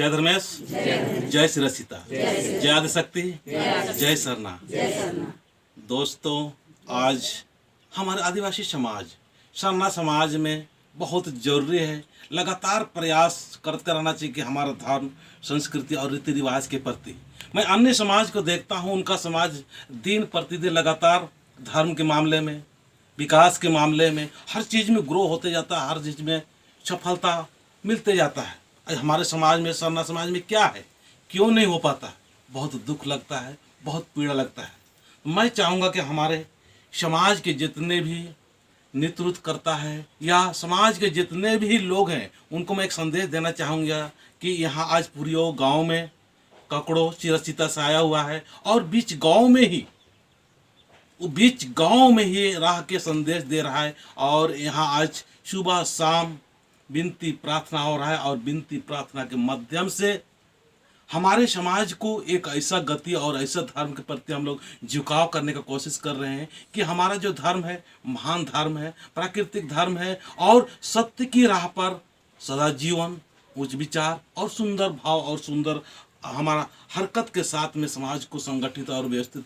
जय धर्मेश, जय श्री रसिता, जय आदिशक्ति, जय सरना। दोस्तों, आज हमारे आदिवासी समाज सरना समाज में बहुत जरूरी है लगातार प्रयास करते रहना चाहिए कि हमारा धर्म, संस्कृति और रीति रिवाज के प्रति। मैं अन्य समाज को देखता हूँ, उनका समाज दिन प्रतिदिन लगातार धर्म के मामले में, विकास के मामले में, हर चीज़ में ग्रो होते जाता है, हर चीज़ में सफलता मिलते जाता है। हमारे समाज में, सरना समाज में क्या है, क्यों नहीं हो पाता? बहुत दुख लगता है, बहुत पीड़ा लगता है। मैं चाहूँगा कि हमारे समाज के जितने भी नेतृत्व करता है या समाज के जितने भी लोग हैं, उनको मैं एक संदेश देना चाहूँगा कि यहाँ आज पूरी गांव में ककड़ो चिरचिता से आया हुआ है और बीच गांव में ही राह के संदेश दे रहा है। और यहाँ आज सुबह शाम विनती प्रार्थना हो रहा है और विनती प्रार्थना के माध्यम से हमारे समाज को एक ऐसा गति और ऐसा धर्म के प्रति हम लोग झुकाव करने का कोशिश कर रहे हैं कि हमारा जो धर्म है महान धर्म है, प्राकृतिक धर्म है और सत्य की राह पर सदा जीवन, उच्च विचार और सुंदर भाव और सुंदर हमारा हरकत के साथ में समाज को संगठित और व्यवस्थित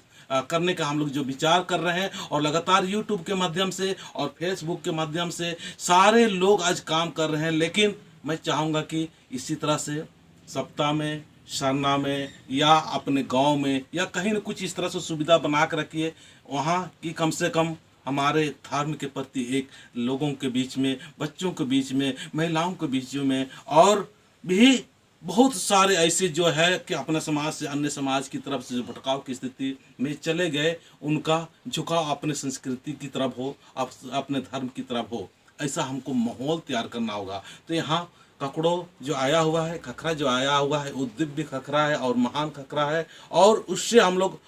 करने का हम लोग जो विचार कर रहे हैं। और लगातार यूट्यूब के माध्यम से और फेसबुक के माध्यम से सारे लोग आज काम कर रहे हैं। लेकिन मैं चाहूँगा कि इसी तरह से सप्ताह में, सरना में या अपने गांव में या कहीं न कुछ इस तरह से सुविधा बना कर रखिए वहाँ कि कम से कम हमारे धर्म के प्रति एक लोगों के बीच में, बच्चों के बीच में, महिलाओं के बीच में और भी बहुत सारे ऐसे जो है कि अपने समाज से अन्य समाज की तरफ से जो भटकाव की स्थिति में चले गए, उनका झुकाव अपने संस्कृति की तरफ हो, अपने धर्म की तरफ हो। ऐसा हमको माहौल तैयार करना होगा। तो यहाँ ककड़ो जो आया हुआ है, खखरा जो आया हुआ है, वो दिव्य खखरा है और महान खखरा है। और उससे हम लोग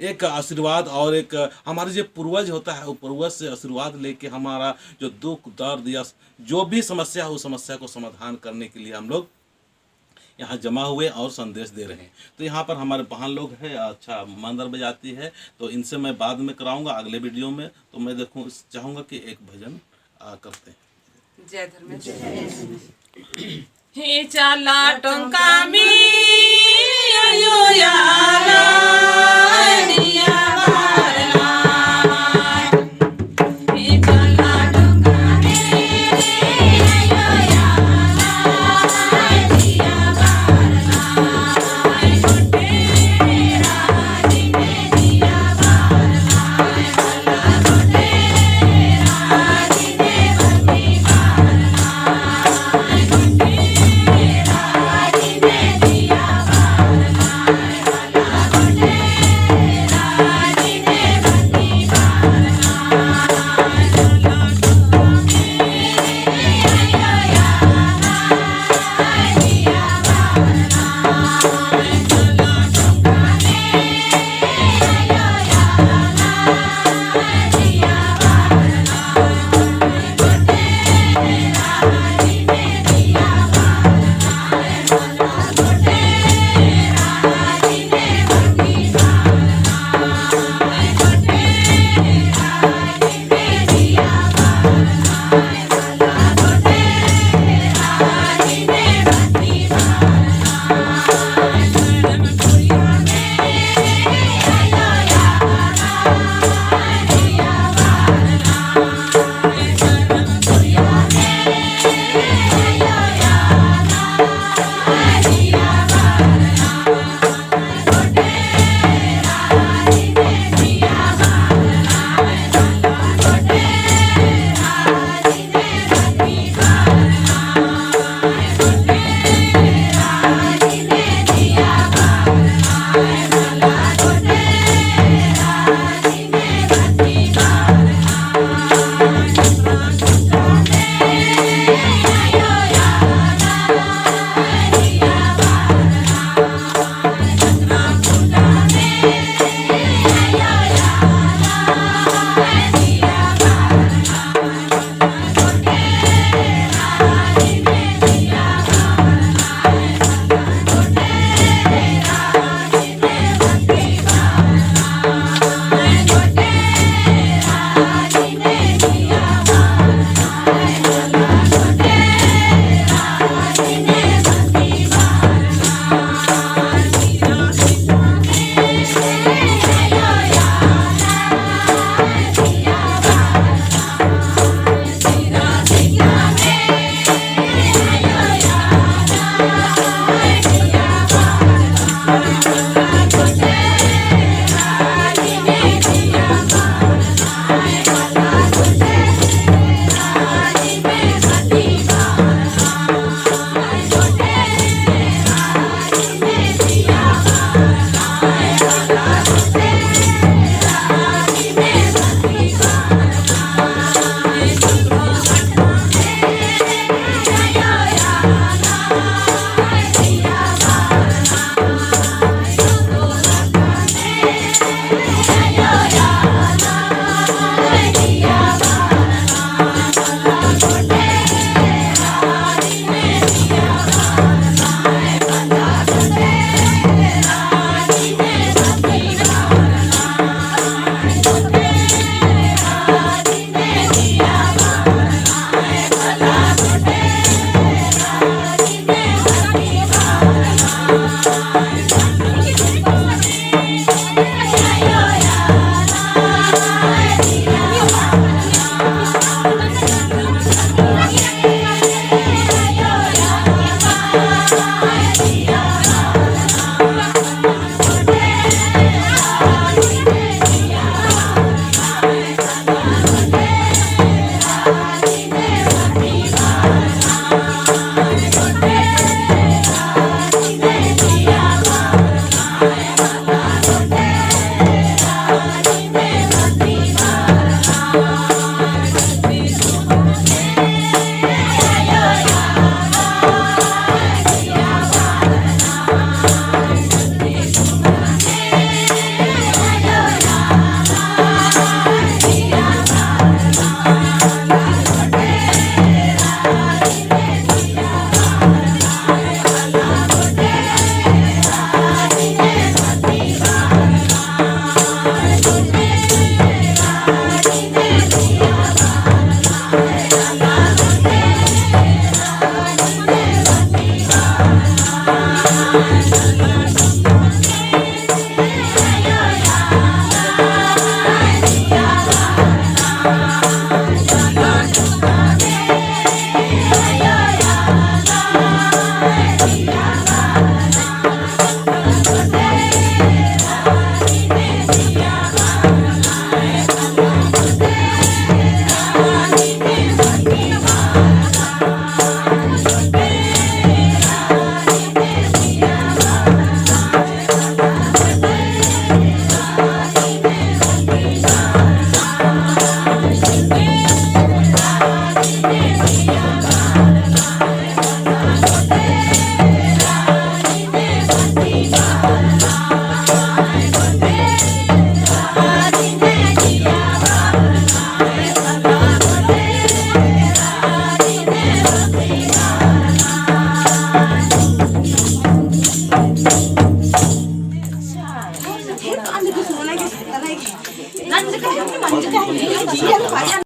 एक आशीर्वाद और एक हमारे जो पूर्वज होता है, वो पूर्वज से आशीर्वाद लेके हमारा जो दुख दर्द या जो भी समस्या है, उस समस्या को समाधान करने के लिए हम लोग यहाँ जमा हुए और संदेश दे रहे हैं। तो यहाँ पर हमारे बहन लोग हैं, अच्छा मंदर बजाती है, तो इनसे मैं बाद में कराऊंगा अगले वीडियो में। तो मैं चाहूँगा कि एक भजन करते हैं। जय धर्मेश। हे चला टोंका में आयो यारा दिया बारला। हे चला टोंका में आयो यारा दिया बारला। छोटे राजी में दिया बारला। भला छोटे राजी में बनी 난 이제 그냥 만지가 아니야.